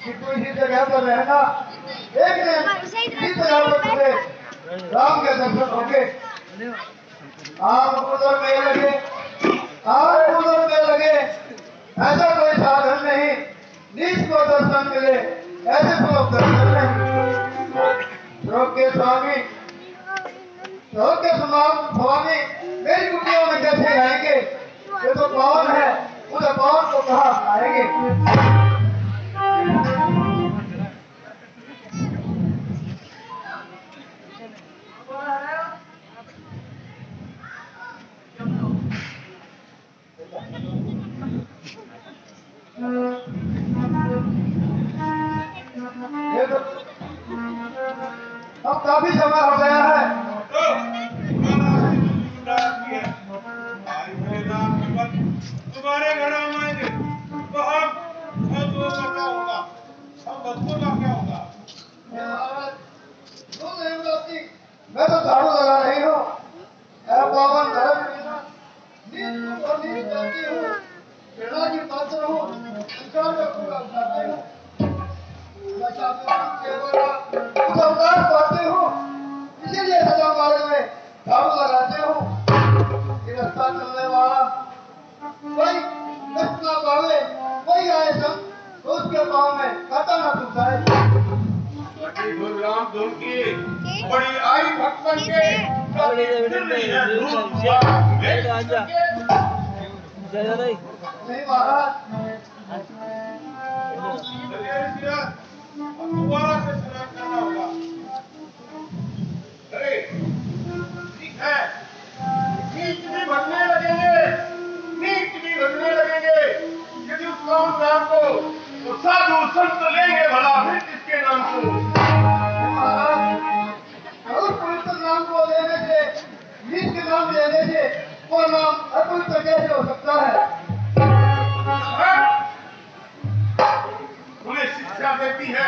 कि तू इसी जगह पर रहना, एक दिन इस जगह पर तुझे राम के दर्शन होंगे। आम उधर में लगे, आम उधर में लगे, ऐसा कोई साधन नहीं, नीच को दर्शन मिले ऐसे तो दर्शन नहीं। रोके स्वामी, रोके स्वामी, मेरी कुटिया में कैसे आएंगे? ये तो कौन है, उसे कौन को कहा आएंगे? अब काफी समय हो गया है। तुम्हारे घर आएंगे तो हम का क्या होगा, हम बच्चों का क्या होगा? मैं तो झाड़ू लगा रही हूँ, पावन धर्म करती हूँ, प्रेरणा की पात्र हूँ, अवतार पाती हूँ, इसीलिए सजा मार्ग में झाड़ू लगाते हूँ। ये रास्ता चलने वाला कोई कष्ट ना पावे, कोई आए सब तो उसके पाँव में कांटा ना फंसाए। राम धुन की बड़ी आई भक्तन के नहीं महाराज, दोबारा से स्नान करना होगा। अरे ठीक है, नीच भी बनने लगेंगे, नीच भी बनने लगेंगे। यदि उस नाम को तो साधु संत लेंगे भला फिर किसके नाम को? और पवित्र नाम को लेने से, नीच के नाम लेने से वो नाम अपवित्र कैसे हो सकता है? उन्हें शिक्षा देती है।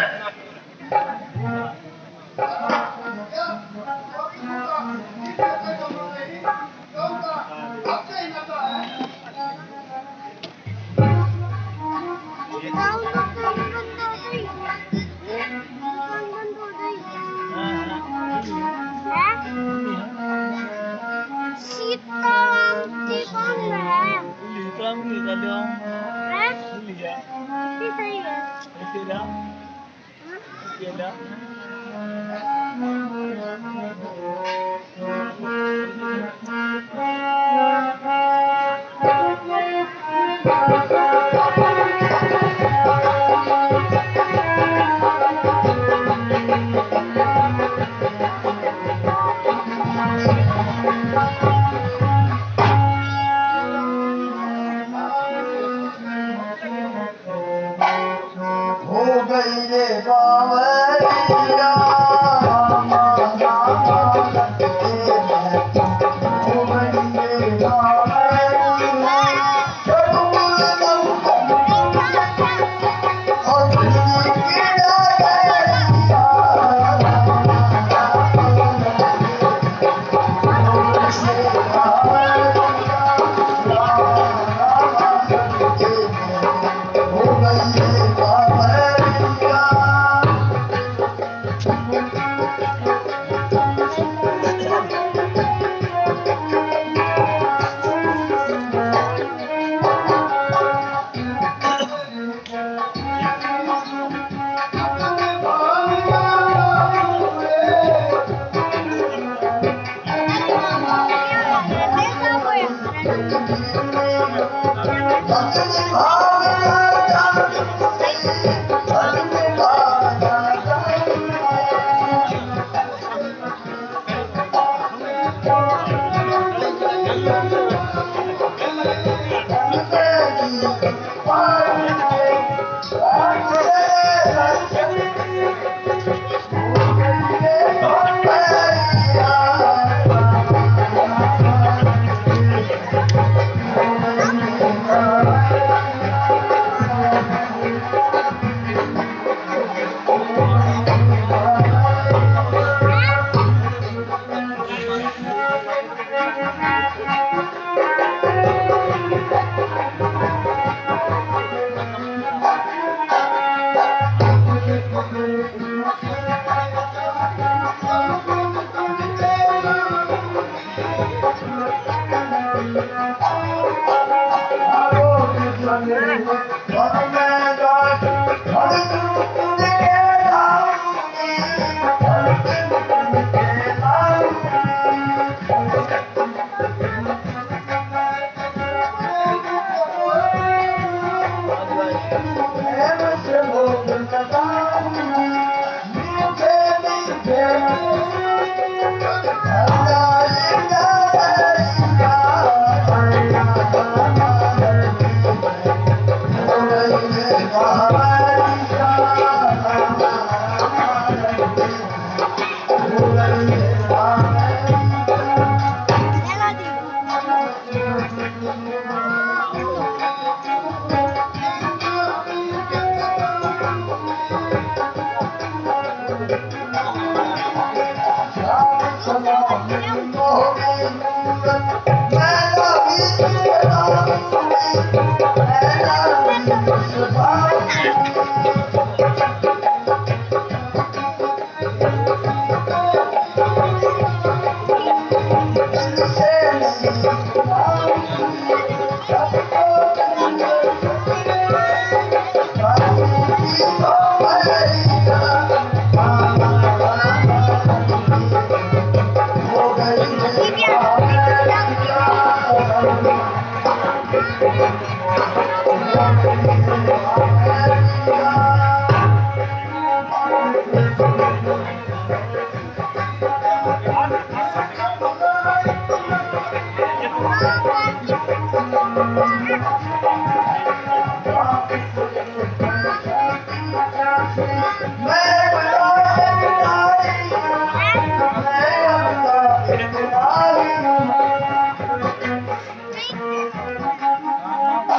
Orang ni tak ada. Eh? Boleh tak? Ini saya. Okey dah. Okey dah. हो गई रे बावरिया हो गई रे बावरिया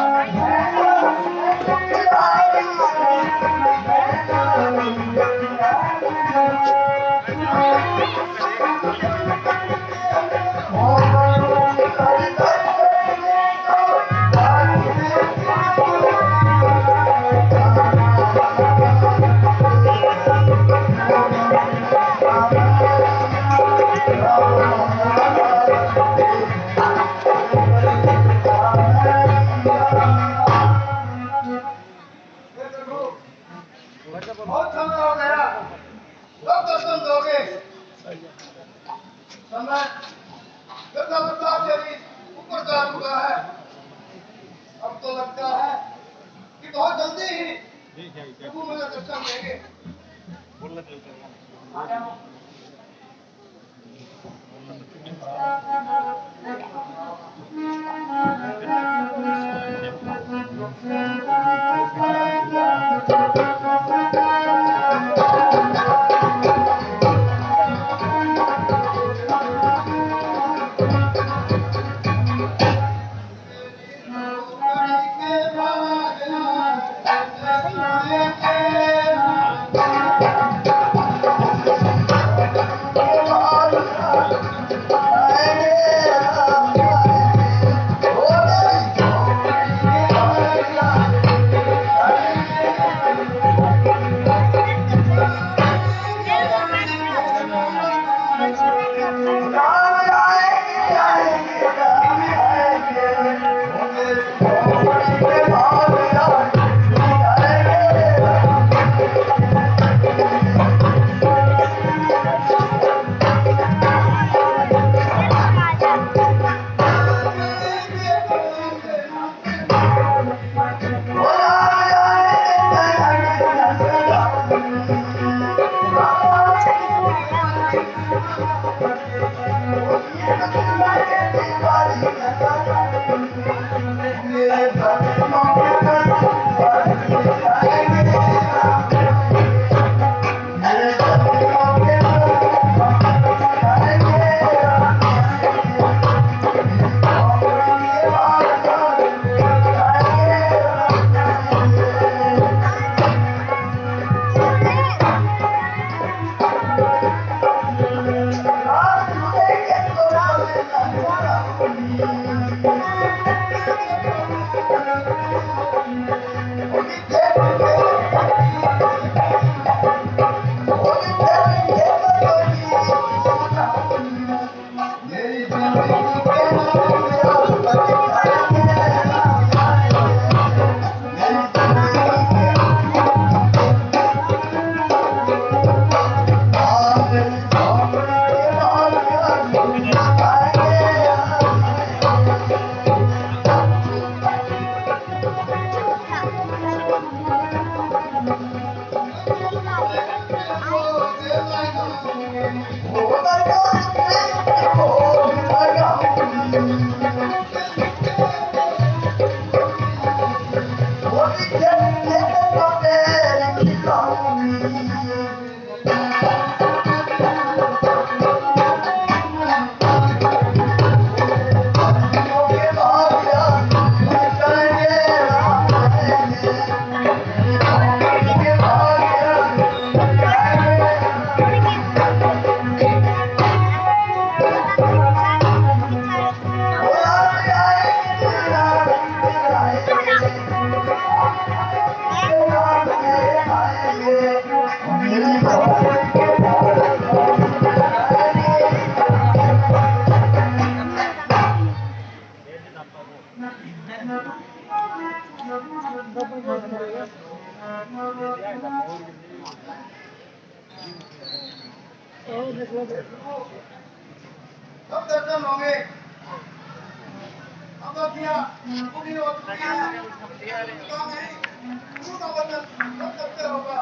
और समय गंगा प्रसाद देवी ऊपर जा चुका है। अब तो लगता है कि बहुत जल्दी ही प्रभु मुझे दर्शन देंगे। अब दर्शन होंगे। अब किया पूरी हो चुकी है। उसका नहीं, उसका वचन सब सत्य होगा।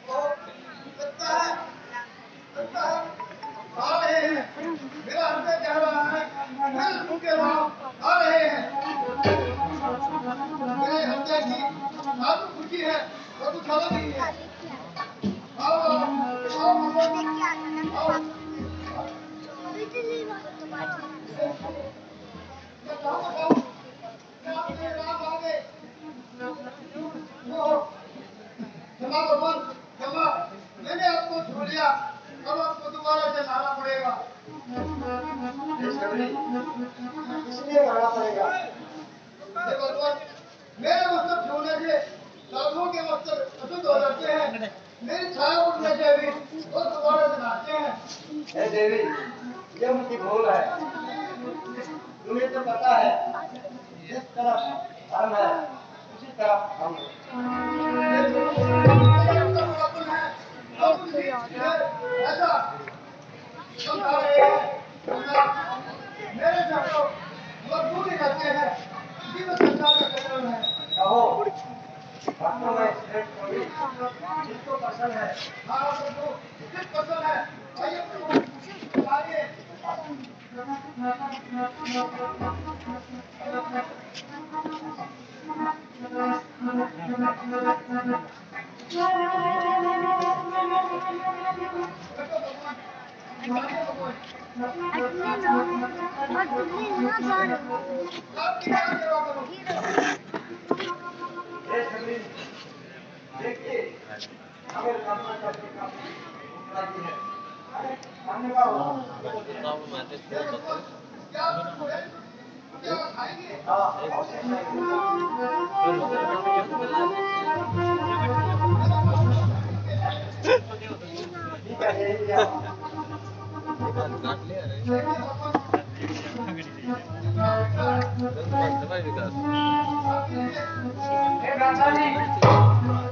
तो लगता है आ रहे हैं। मेरा हृदय कह रहा है फिर उनके नाम आ रहे हैं। मेरे हृदय की आत्म खुशी है और कुछ अलग ही है। आओ आओ आओ क्षमा भगवान क्षमा, मैंने आपको छू लिया, अब आपको दोबारा से लाना पड़ेगा। इसलिए लाना पड़ेगा भगवान, मेरे मस्तक छूने से साधुओं के मस्तक अशुद्ध हो जाते हैं। मेरी छाया उठने से भी वो दोबारा से नहाते हैं। हे देवी, ये उनकी भूल है। तुम्हें तो पता है जिस तरफ हम है उसी तरफ हम ऐसा समझा रहे हैं मेरे जानो मजबूत ही रहते हैं जीवन संचार का कदम है कहो वास्तव में स्टूडेंट कवि जिसको पसंद है हाँ सबको किस पसंद है आइए आइए देखिए हमें करना चाहिए काफी है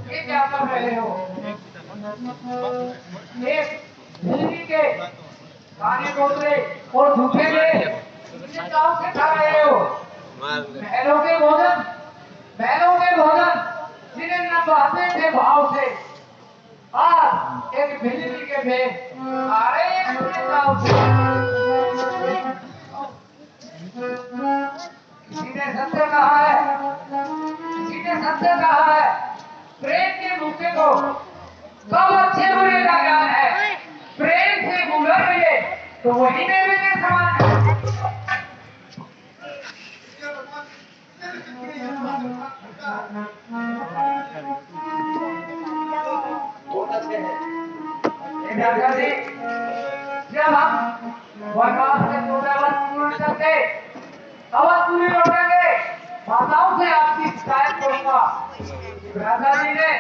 ये क्या कर रहे हो दिल्ली के खाने कोतरे और झूठे में गाँव से खा रहे हो महलों के भोजन जिन्हें न पाते थे भाव से आज एक बिजली के भेद आ रहे हैं अपने गाँव से किसी ने सत्य कहा है प्रेम के भूखे को सब अच्छे बुरे का ज्ञान है प्रेम से गुजर रहे तो वही मेरे के समान है जब हम वनवास से 14 वर्ष पूर्ण करके अवधपुरी लौटेंगे माताओं से आपकी शिकायत करूंगा राजा जी ने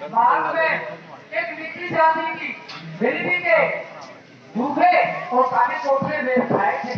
मार्ग में एक निचली जाति की बिजली के भूखे और काले कोठरे में खाए थे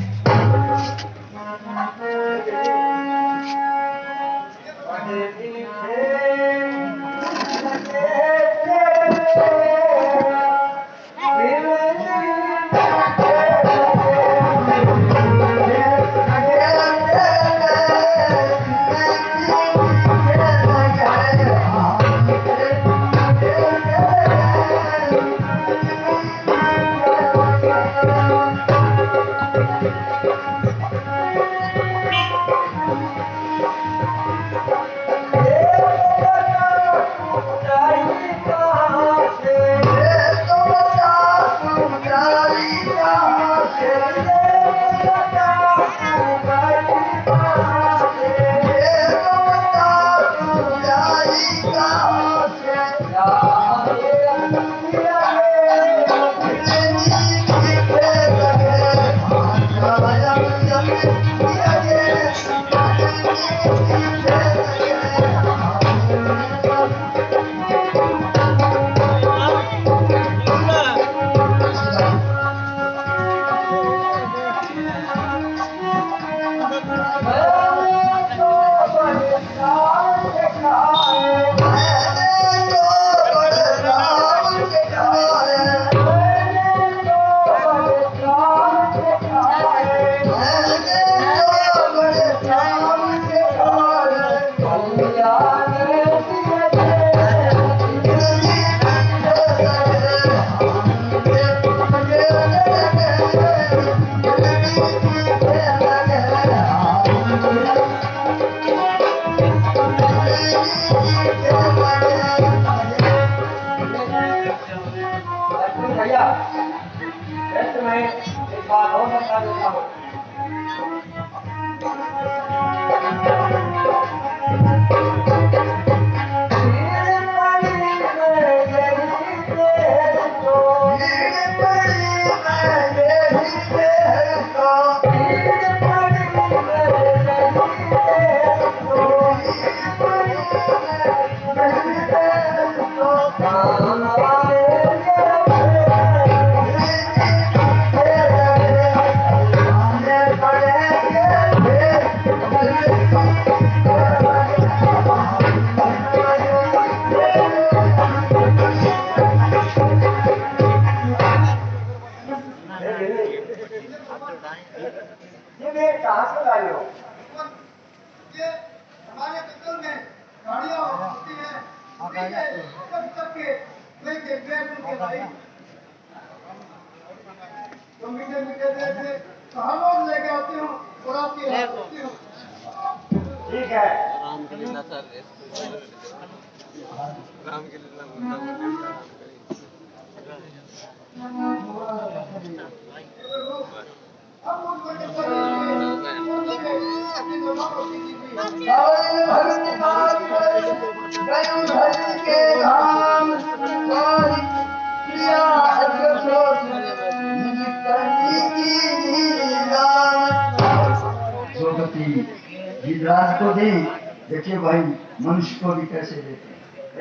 ये देख कहाँ से लाई हो? ये हमारे जंगल में गाड़ियाँ होती हैं, उन्हीं के सब के मैं देख रहे हैं उनके भाई। तो मीठे मीठे देख से कहाँ लोग लेके आती हूँ और आपकी रात होती हूँ। ठीक है। राम के लीला सर राम के लीला मुद्दा बोलने अब उनको अपनी दोनों को सीधी हुई। के धाम सारी क्रिया गिरिराज को दे। देखिए भाई मनुष्य को भी कैसे देते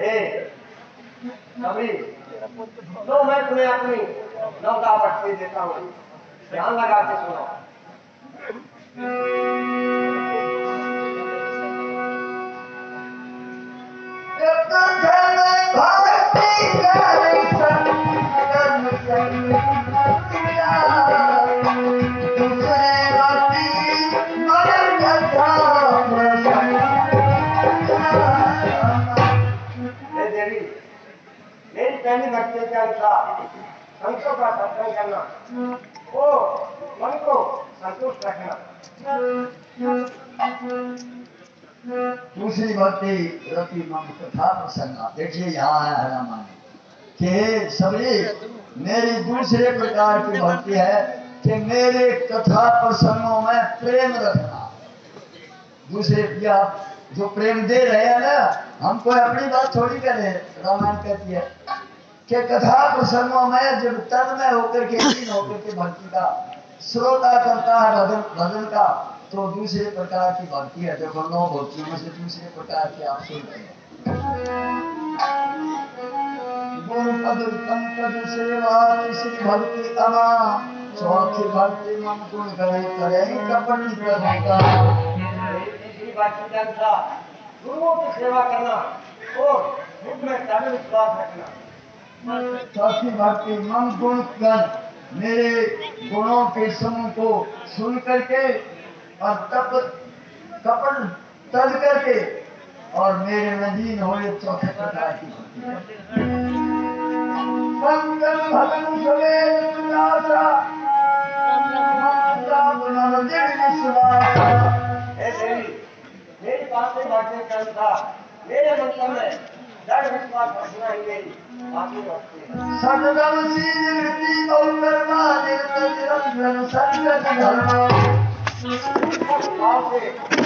हैं। कभी लो मैं तुम्हें अपनी नौका पट्टी देता हूँ, ध्यान लगा के सुनो। देवी, मेरी पहली भक्ति के अनुसार संतों का सत्संग करना, वो मन को संतुष्ट रखना। दूसरी भक्ति रति मन कथा प्रसंगा। देखिए यहाँ है रामायण कि सबरी मेरी दूसरे प्रकार की भक्ति है कि मेरे कथा प्रसंगों में प्रेम रखना। दूसरे या जो प्रेम दे रहे हैं ना, हमको अपनी बात थोड़ी करे। रामायण कहती है कि कथा प्रसंगों में जब तन में होकर के लीन होकर के भक्ति का श्रोता करता है भजन का, तो दूसरे प्रकार की भक्ति है। देखो 9 भक्तियों में से दूसरे प्रकार की आप सुनते हैं। पंकज सेवा श्री भक्ति अमा चौथी भक्ति मन गुण करे कपटी प्रभुता। भक्ति के अनुसार गुरुओं की सेवा करना और मुझ में दृढ़ विश्वास रखना। चौथी भक्ति मन गुण कर मेरे गुणों के समूह को सुन करके और तब कपट तज करके और मेरे नदीन हो चौथे प्रकार की भक्ति। मंगल भगन सवेर उल्लासा माता पुनर्जन विश्वासा। हे देवी, मेरी बात से बातें के अनुसार मेरे मंत्र में दृढ़ विश्वास रखना ही मेरी बाकी भक्ति है। सदगम सीधी गौकर्मा निर्तज संगत धर्म। भाव से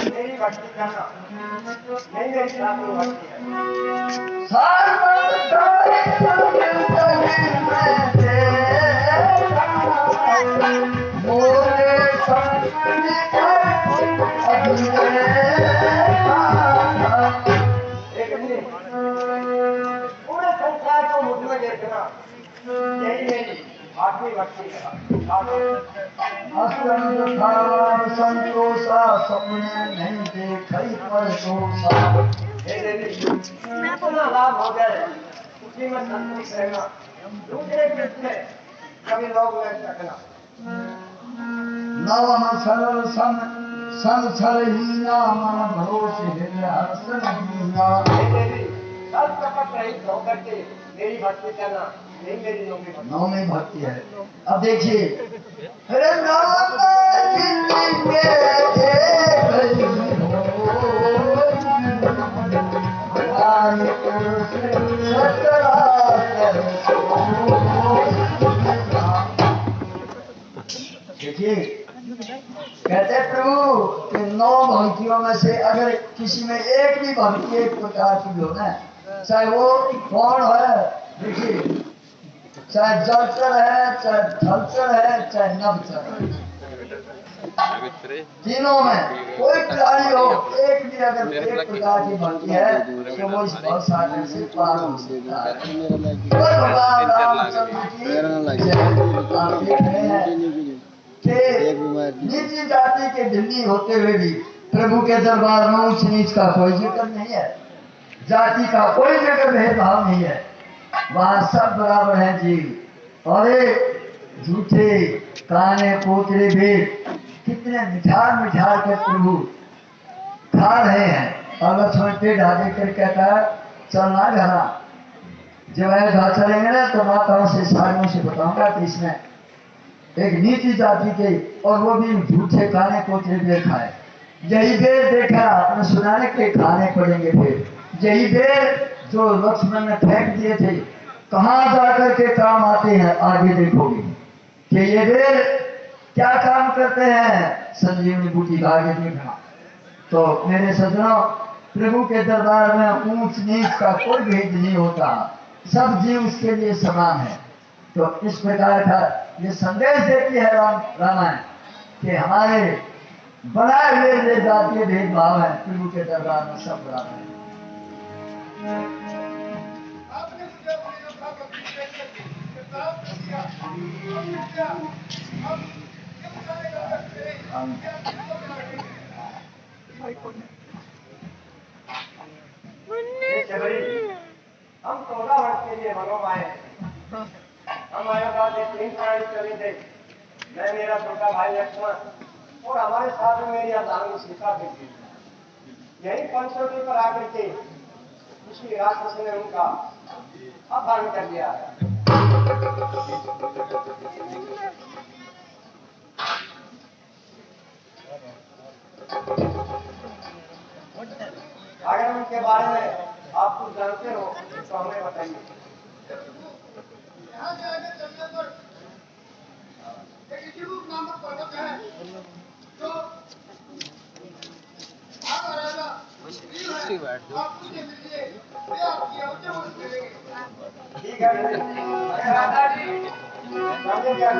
मेरी भक्ति करना यही मेरी साधु भक्ति है। पूरे संसार को मुझ में देखना यही मेरी आखिरी भक्ति है। संतोषा सपने नहीं देखई पर दोषा। हे देवी, जितना लाभ हो जाए उसी में संतुष्ट रहना, दूसरे के में कभी लोग न सकना। नवन सरल सन छलहीना मन भरोसे हृदय हर्षण हीना। हे देवी, सब कपट रहित होकर के मेरी भक्ति करना यही मेरी नौकरी भक्ति। नौवीं भक्ति है। अब देखिए हरे नाम जिंदगी देखिए कहते हैं प्रभु कि 9 भक्तियों में से अगर किसी में एक भी भक्ति एक प्रकार की भी हो ना, चाहे वो कौन है, देखिए चाहे जलचर है, चाहे थलचर है, चाहे नभचर है, तीनों में कोई प्राणी हो, एक भी अगर एक प्रकार की भक्ति है तो वो इस भवसागर से पार हो सकता है। भगवान रामचंद्र की आप देख रहे हैं कि नीची जाति के ढिल्ली होते हुए भी प्रभु के दरबार में ऊंच नीच का कोई जिक्र नहीं है, जाति का कोई जगह भेदभाव नहीं है, वहां सब बराबर हैं जी। और झूठे काने पोतरे भी कितने मिठार मिठार के प्रभु खा रहे हैं। और लक्ष्मण पेट आगे कर कहता है चलना घरा, जब अयोध्या चलेंगे ना तो माताओं से साड़ियों से बताऊंगा कि इसमें एक नीची जाति के और वो भी झूठे खाने पोते हुए खाए। यही देर देखा आपने सुनाने के खाने पड़ेंगे फिर। यही देर जो लक्ष्मण ने फेंक दिए थे कहाँ जाकर के काम आते हैं आगे देखोगे कि ये देर क्या काम करते हैं। संजीवनी बूटी का आगे देखना। तो मेरे सज्जनों, प्रभु के दरबार में ऊंच नीच का कोई भेद नहीं होता, सब जीव उसके लिए समान है। तो इस प्रकार का ये संदेश देती है रामायण कि हमारे बनाए हुए जो जातीय भेदभाव है प्रभु के दरबार में सब बराबर है। आपने मुझे अपनी रक्षा करके किताब कर दिया। अब ये बताएगा हम 14 वर्ष के लिए मनोब आए। हम अयोध्या से 3 प्राणी चले थे, मैं, मेरा छोटा भाई लक्ष्मण और हमारे साथ में मेरी अर्धांगिनी सीता थी। यही पंचवटी पर आकर के किसी राक्षस ने उनका अपहरण कर लिया। अगर उनके बारे में आप कुछ जानते हो तो हमें बताइए। यहाँ से आगे चलने पर एक इटिरूप नामक पर्वत है जो आप रहेगा आप मुझे मिलिए, मैं आपकी अवश्य मदद करेंगे। ठीक है राजा जी, समझे क्या?